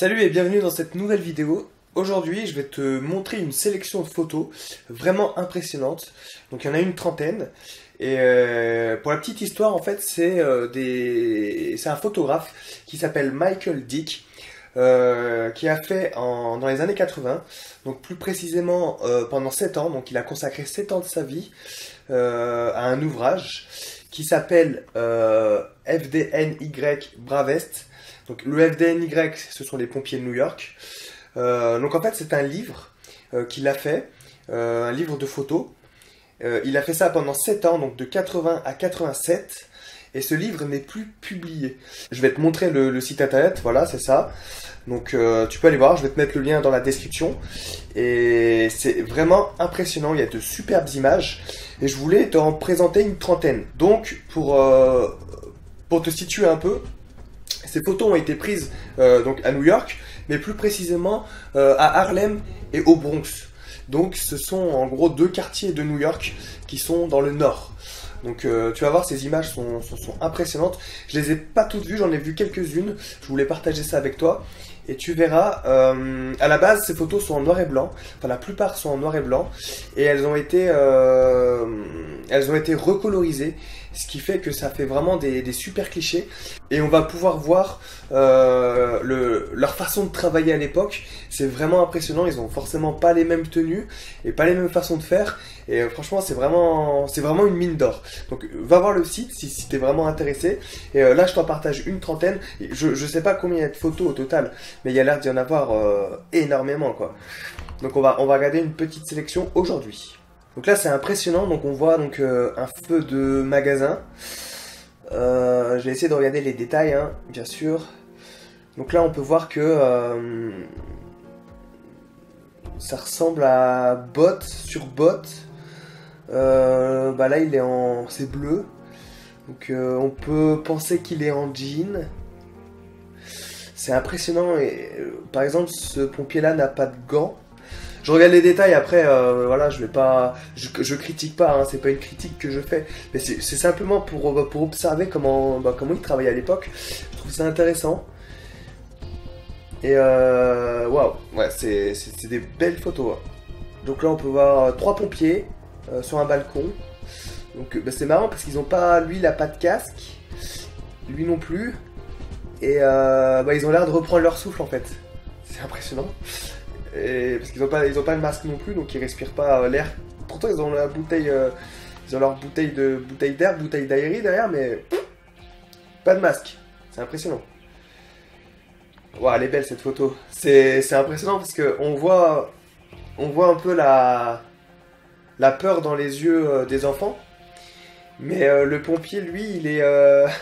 Salut et bienvenue dans cette nouvelle vidéo. Aujourd'hui, je vais te montrer une sélection de photos vraiment impressionnante. Donc il y en a une trentaine. Et pour la petite histoire, en fait, c'est un photographe qui s'appelle Michael Dick, qui a fait dans les années 80, donc plus précisément pendant 7 ans. Donc il a consacré 7 ans de sa vie à un ouvrage qui s'appelle FDNY Bravest. Donc le FDNY, ce sont les pompiers de New York. Donc en fait, c'est un livre qu'il a fait, un livre de photos. Il a fait ça pendant 7 ans, donc de 80 à 87. Et ce livre n'est plus publié. Je vais te montrer le site internet, voilà, c'est ça. Donc tu peux aller voir, je vais te mettre le lien dans la description. Et c'est vraiment impressionnant, il y a de superbes images. Et je voulais t'en présenter une trentaine. Donc pour te situer un peu, ces photos ont été prises donc à New York, mais plus précisément à Harlem et au Bronx. Donc ce sont en gros deux quartiers de New York qui sont dans le nord. Donc tu vas voir, ces images sont impressionnantes. Je les ai pas toutes vues, j'en ai vu quelques-unes. Je voulais partager ça avec toi. Et tu verras, à la base, ces photos sont en noir et blanc. Enfin, la plupart sont en noir et blanc. Et elles ont été recolorisées. Ce qui fait que ça fait vraiment des super clichés. Et on va pouvoir voir leur façon de travailler à l'époque. C'est vraiment impressionnant. Ils ont forcément pas les mêmes tenues et pas les mêmes façons de faire. Et franchement, c'est vraiment une mine d'or. Donc va voir le site si t'es vraiment intéressé. Et là, je t'en partage une trentaine. Je sais pas combien il y a de photos au total, mais il y a l'air d'y en avoir énormément, quoi. Donc on va regarder une petite sélection aujourd'hui. Donc là, c'est impressionnant. Donc on voit donc un feu de magasin. Je vais essayer de regarder les détails, hein, bien sûr. Donc là, on peut voir que ça ressemble à bottes sur bottes. Bah là, c'est bleu. Donc on peut penser qu'il est en jean. C'est impressionnant. Et par exemple, ce pompier-là n'a pas de gants. Je regarde les détails après, voilà, je critique pas, hein, c'est pas une critique que je fais, mais c'est simplement pour observer comment il travaillait à l'époque. Je trouve ça intéressant. Et waouh, ouais, c'est des belles photos. Hein. Donc là, on peut voir 3 pompiers sur un balcon. Donc bah, c'est marrant parce qu'ils ont pas, lui, il a pas de casque, lui non plus, et bah, ils ont l'air de reprendre leur souffle en fait. C'est impressionnant. Et parce qu'ils n'ont pas le masque non plus, donc ils respirent pas l'air. Pourtant ils ont la bouteille, ils ont leur bouteille d'air, bouteille d'aérie derrière, mais pas de masque. C'est impressionnant. Waouh, elle est belle cette photo. C'est impressionnant parce que on voit un peu la peur dans les yeux des enfants. Mais le pompier, lui, il est,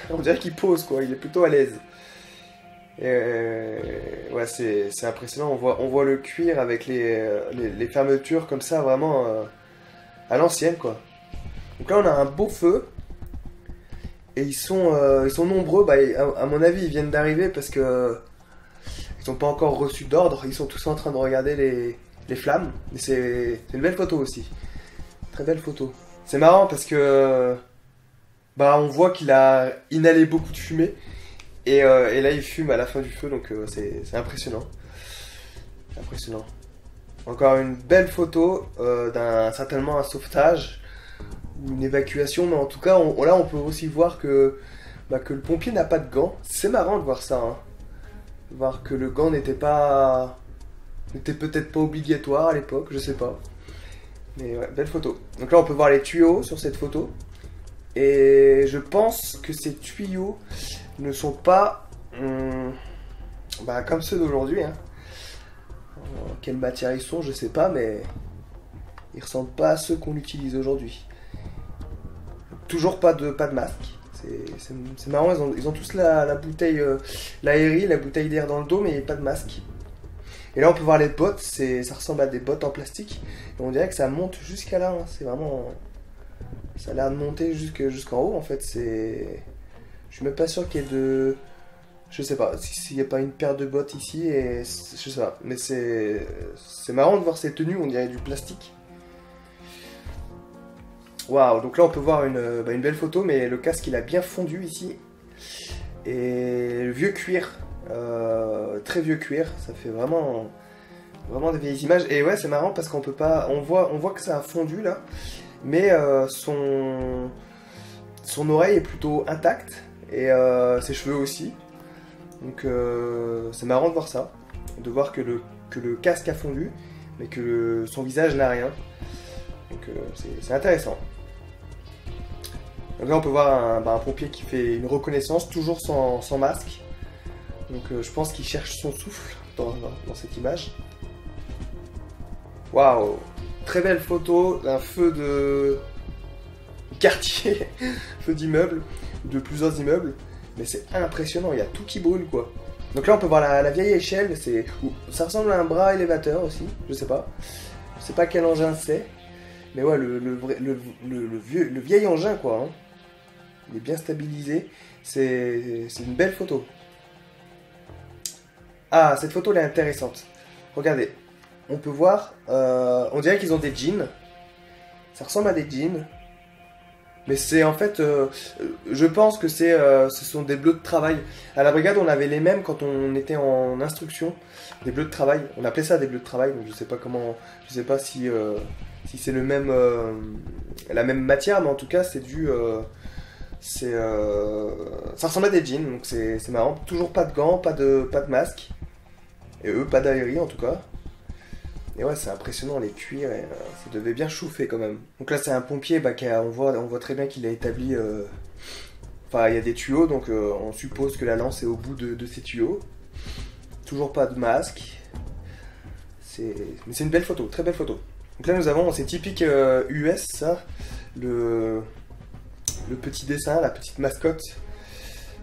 on dirait qu'il pose quoi. Il est plutôt à l'aise. Ouais, c'est impressionnant, on voit le cuir avec les fermetures comme ça, vraiment à l'ancienne quoi. Donc là on a un beau feu, et ils sont nombreux, bah, à mon avis ils viennent d'arriver parce que ils n'ont pas encore reçu d'ordre, ils sont tous en train de regarder les flammes, mais c'est une belle photo aussi, très belle photo. C'est marrant parce que bah, on voit qu'il a inhalé beaucoup de fumée. Et là il fume à la fin du feu, donc c'est impressionnant. Impressionnant. Encore une belle photo certainement un sauvetage ou une évacuation, mais en tout cas là on peut aussi voir que le pompier n'a pas de gants. C'est marrant de voir ça, hein. Voir que le gant n'était peut-être pas obligatoire à l'époque, je sais pas. Mais ouais, belle photo. Donc là on peut voir les tuyaux sur cette photo. Et je pense que ces tuyaux ne sont pas comme ceux d'aujourd'hui. Hein. Quelle matière ils sont, je sais pas, mais ils ressemblent pas à ceux qu'on utilise aujourd'hui. Toujours pas de masque. C'est marrant, ils ont tous la bouteille, l'aérie, la bouteille d'air dans le dos, mais pas de masque. Et là on peut voir les bottes, ça ressemble à des bottes en plastique. Et on dirait que ça monte jusqu'à là, hein. C'est vraiment... Ça a l'air de monter jusqu'en haut en fait. Je suis même pas sûr qu'il y ait de... Je sais pas s'il n'y a pas une paire de bottes ici, et je sais pas. Mais c'est marrant de voir ces tenues, on dirait du plastique. Waouh, donc là on peut voir une belle photo, mais le casque il a bien fondu ici. Et le vieux cuir Très vieux cuir, ça fait vraiment, vraiment des vieilles images. Et ouais, c'est marrant parce qu'on peut pas, on voit que ça a fondu là, mais son oreille est plutôt intacte et ses cheveux aussi. Donc c'est marrant de voir ça, de voir que le casque a fondu, mais que son visage n'a rien. Donc c'est intéressant. Donc là on peut voir un pompier qui fait une reconnaissance, toujours sans masque. Donc je pense qu'il cherche son souffle dans cette image. Waouh! Très belle photo d'un feu de quartier, feu d'immeuble, de plusieurs immeubles. Mais c'est impressionnant, il y a tout qui brûle quoi. Donc là on peut voir la vieille échelle, ça ressemble à un bras élévateur aussi, je sais pas. Je sais pas quel engin c'est. Mais ouais, le vieil engin quoi. Hein. Il est bien stabilisé. C'est une belle photo. Ah, cette photo elle est intéressante. Regardez, on peut voir, on dirait qu'ils ont des jeans. Ça ressemble à des jeans. Mais c'est en fait, je pense que ce sont des bleus de travail. À la brigade, on avait les mêmes quand on était en instruction, des bleus de travail. On appelait ça des bleus de travail. Donc je sais pas comment, je sais pas si c'est la même matière, mais en tout cas c'est ça ressemble à des jeans. Donc c'est marrant. Toujours pas de gants, pas de masque. Et eux, pas d'aérie en tout cas. Et ouais, c'est impressionnant les cuirs, et, ça devait bien chauffer quand même. Donc là, c'est un pompier, on voit très bien qu'il a établi. Enfin, il y a des tuyaux, donc on suppose que la lance est au bout de ces tuyaux. Toujours pas de masque. Mais c'est une belle photo, très belle photo. Donc là, nous avons, c'est typique US, ça, le petit dessin, la petite mascotte,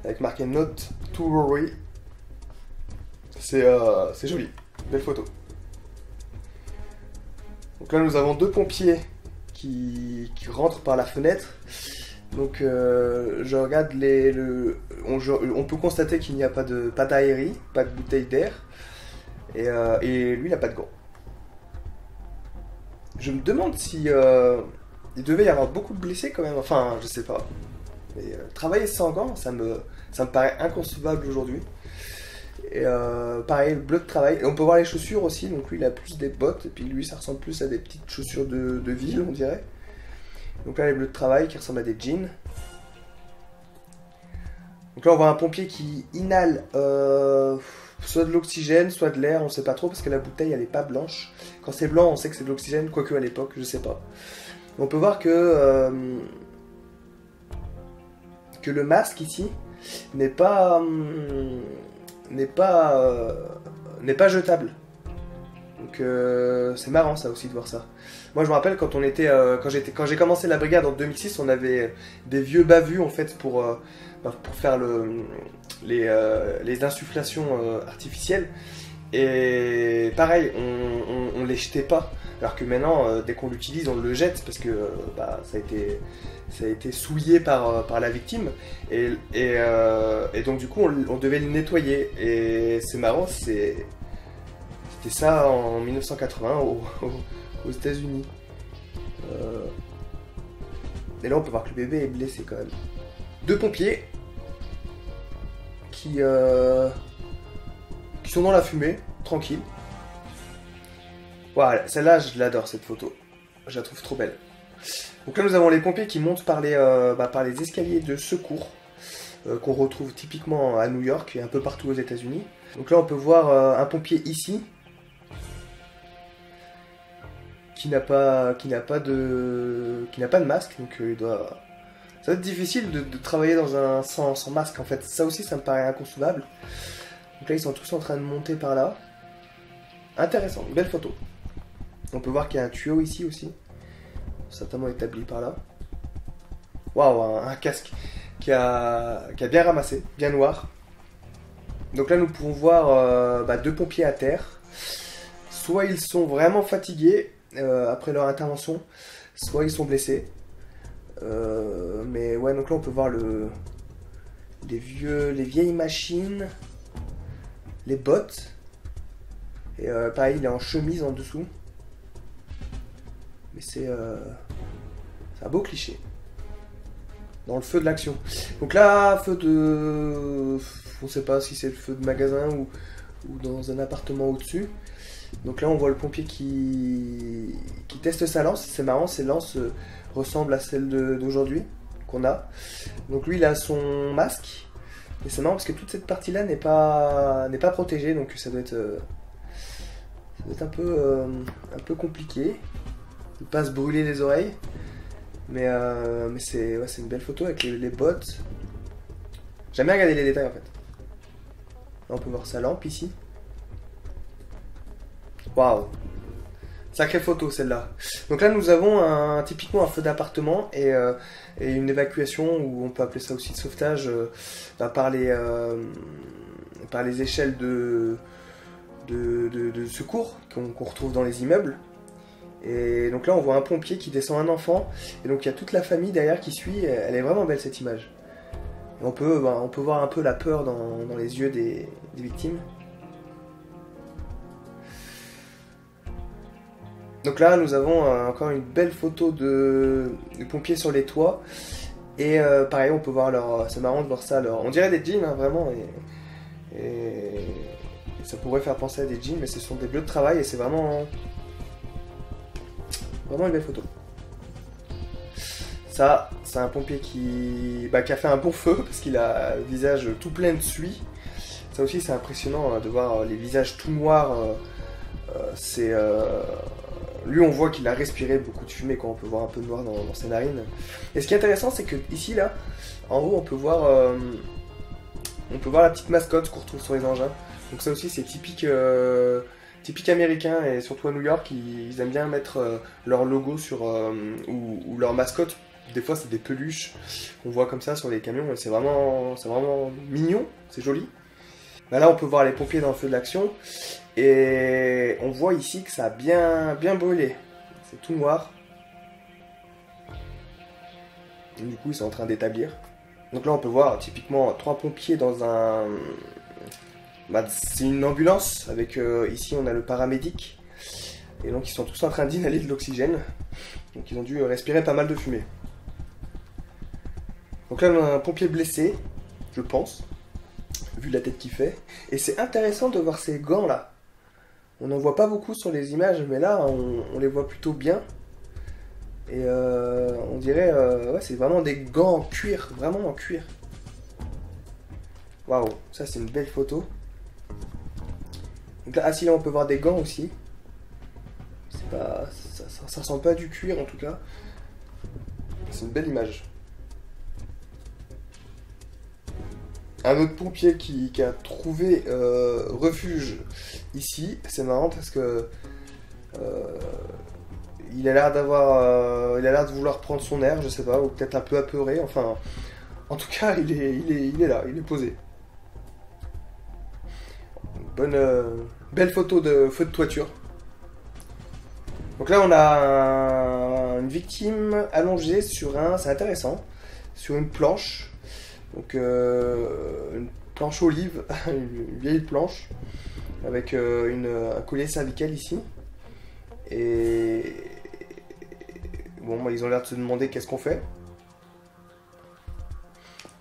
avec marqué Not to worry. C'est joli, belle photo. Donc là nous avons deux pompiers qui rentrent par la fenêtre. Donc je regarde on peut constater qu'il n'y a pas d'aérie, pas de bouteille d'air. Et lui il n'a pas de gants. Je me demande si il devait y avoir beaucoup de blessés quand même. Enfin je sais pas. Mais travailler sans gants, ça me paraît inconcevable aujourd'hui. Et pareil, le bleu de travail. Et on peut voir les chaussures aussi. Donc lui, il a plus des bottes. Et puis lui, ça ressemble plus à des petites chaussures de ville, on dirait. Donc là, les bleus de travail qui ressemblent à des jeans. Donc là, on voit un pompier qui inhale soit de l'oxygène, soit de l'air. On sait pas trop parce que la bouteille, elle est pas blanche. Quand c'est blanc, on sait que c'est de l'oxygène. Quoique à l'époque, je sais pas. On peut voir que le masque ici n'est pas jetable. Donc c'est marrant ça aussi de voir ça. Moi je me rappelle quand quand j'ai commencé la brigade en 2006, on avait des vieux bavus en fait pour faire les insufflations artificielles. Et pareil, on les jetait pas. Alors que maintenant, dès qu'on l'utilise, on le jette parce que ça a été souillé par la victime. Et donc du coup, on devait le nettoyer. Et c'est marrant, c'était ça en 1980 aux États-Unis. Et là, on peut voir que le bébé est blessé quand même. Deux pompiers qui sont dans la fumée, tranquille. Voilà, celle-là, je l'adore cette photo. Je la trouve trop belle. Donc là, nous avons les pompiers qui montent par les escaliers de secours qu'on retrouve typiquement à New York et un peu partout aux États-Unis. Donc là, on peut voir un pompier ici qui n'a pas de masque. Donc ça va être difficile de travailler sans masque en fait. Ça aussi, ça me paraît inconcevable. Donc là, ils sont tous en train de monter par là. Intéressant, une belle photo. On peut voir qu'il y a un tuyau ici aussi, certainement établi par là. Waouh, un casque qui a bien ramassé, bien noir. Donc là, nous pouvons voir deux pompiers à terre. Soit ils sont vraiment fatigués après leur intervention, soit ils sont blessés. Mais ouais, donc là, on peut voir les vieilles machines, les bottes. Et pareil, il est en chemise en dessous. Mais c'est un beau cliché. Dans le feu de l'action. Donc là, feu on ne sait pas si c'est le feu de magasin ou dans un appartement au-dessus. Donc là on voit le pompier qui teste sa lance. C'est marrant, ses lances ressemblent à celles d'aujourd'hui qu'on a. Donc lui il a son masque. Et c'est marrant parce que toute cette partie là n'est pas protégée, donc ça doit être un peu compliqué de pas se brûler les oreilles. Mais c'est une belle photo avec les bottes. J'aime bien regarder les détails en fait. Là on peut voir sa lampe ici. Waouh! Sacrée photo celle-là. Donc là nous avons typiquement un feu d'appartement et une évacuation, ou on peut appeler ça aussi de sauvetage, par les échelles de secours qu'on retrouve dans les immeubles. Et donc là on voit un pompier qui descend un enfant, et donc il y a toute la famille derrière qui suit. Elle est vraiment belle cette image. Et on peut voir un peu la peur dans les yeux des victimes. Donc là nous avons encore une belle photo de pompiers sur les toits. Et pareil on peut voir c'est marrant de voir ça, on dirait des jeans hein, vraiment, et ça pourrait faire penser à des jeans, mais ce sont des bleus de travail et c'est vraiment une belle photo. Ça, c'est un pompier qui a fait un bon feu parce qu'il a le visage tout plein de suie. Ça aussi, c'est impressionnant hein, de voir les visages tout noirs. Lui, on voit qu'il a respiré beaucoup de fumée, quand on peut voir un peu de noir dans ses narines. Et ce qui est intéressant, c'est que ici, là, en haut, on peut voir la petite mascotte qu'on retrouve sur les engins. Donc ça aussi, c'est typique américain, et surtout à New York, ils aiment bien mettre leur logo sur ou leur mascotte. Des fois, c'est des peluches qu'on voit comme ça sur les camions, et c'est vraiment mignon, c'est joli. Là, on peut voir les pompiers dans le feu de l'action, et on voit ici que ça a bien brûlé. C'est tout noir. Et du coup, ils sont en train d'établir. Donc là, on peut voir typiquement 3 pompiers dans un... c'est une ambulance, avec ici on a le paramédic. Et donc ils sont tous en train d'inhaler de l'oxygène. Donc ils ont dû respirer pas mal de fumée. Donc là on a un pompier blessé, je pense, vu la tête qu'il fait. Et c'est intéressant de voir ces gants là. On n'en voit pas beaucoup sur les images, mais là on les voit plutôt bien. Et on dirait, ouais, c'est vraiment des gants en cuir, vraiment en cuir. Waouh, ça c'est une belle photo. Donc là, là on peut voir des gants aussi. Ça ressemble pas à du cuir en tout cas. C'est une belle image. Un autre pompier qui a trouvé refuge ici. C'est marrant parce que il a l'air de vouloir prendre son air, je sais pas, ou peut-être un peu apeuré. Enfin, en tout cas, il est là, il est posé. Belle photo de feu de toiture. Donc là on a une victime allongée sur c'est intéressant, sur une planche. Donc une planche olive, une vieille planche, avec un collier cervical ici. Et bon, ils ont l'air de se demander qu'est-ce qu'on fait.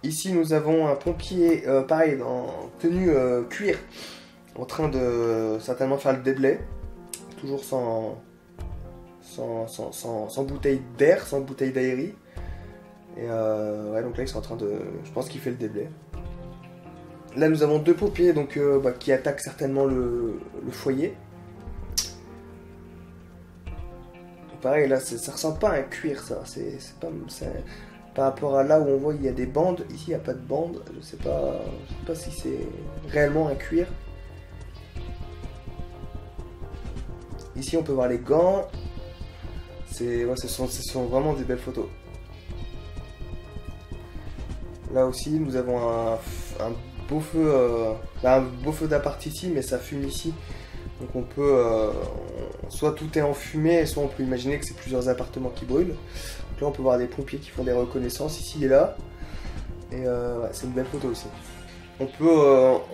Ici nous avons un pompier, pareil, en tenue cuir, en train de certainement faire le déblai, toujours sans bouteille d'air, sans bouteille d'aérie. Et ouais, donc là ils sont en train de... Je pense qu'il fait le déblai. Là nous avons 2 pompiers donc, qui attaquent certainement le foyer. Pareil là, ça ressemble pas à un cuir ça. C'est par rapport à là où on voit il y a des bandes. Ici il n'y a pas de bandes. Je sais pas si c'est réellement un cuir. Ici on peut voir les gants. Ouais, ce sont vraiment des belles photos. Là aussi nous avons un beau feu d'appart ici, mais ça fume ici. Donc on peut soit tout est enfumé, soit on peut imaginer que c'est plusieurs appartements qui brûlent. Donc là on peut voir des pompiers qui font des reconnaissances ici et là. Et ouais, c'est une belle photo aussi. On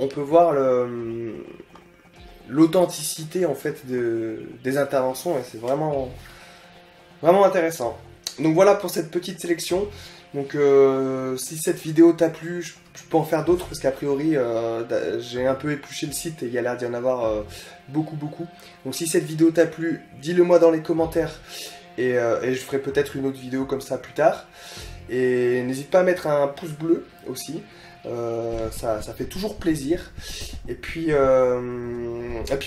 peut voir l'authenticité en fait des interventions, et c'est vraiment intéressant. Donc voilà pour cette petite sélection. Donc si cette vidéo t'a plu, je peux en faire d'autres parce qu'a priori j'ai un peu épluché le site et il y a l'air d'y en avoir beaucoup. Donc si cette vidéo t'a plu, dis-le moi dans les commentaires et je ferai peut-être une autre vidéo comme ça plus tard. Et n'hésite pas à mettre un pouce bleu aussi, ça fait toujours plaisir. Et puis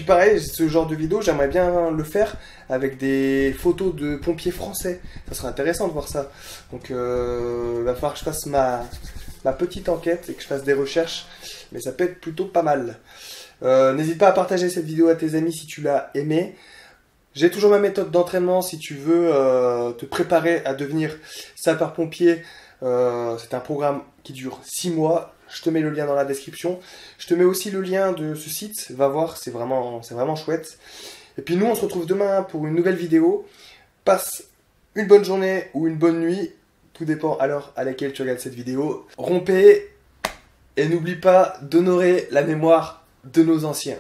pareil, ce genre de vidéo j'aimerais bien le faire avec des photos de pompiers français, ça serait intéressant de voir ça. Donc il va falloir que je fasse ma petite enquête et que je fasse des recherches, mais ça peut être plutôt pas mal. N'hésite pas à partager cette vidéo à tes amis si tu l'as aimée. J'ai toujours ma méthode d'entraînement si tu veux te préparer à devenir sapeur-pompier. C'est un programme qui dure 6 mois. Je te mets le lien dans la description. Je te mets aussi le lien de ce site. Va voir, c'est vraiment chouette. Et puis nous, on se retrouve demain pour une nouvelle vidéo. Passe une bonne journée ou une bonne nuit. Tout dépend à l'heure à laquelle tu regardes cette vidéo. Rompez et n'oublie pas d'honorer la mémoire de nos anciens.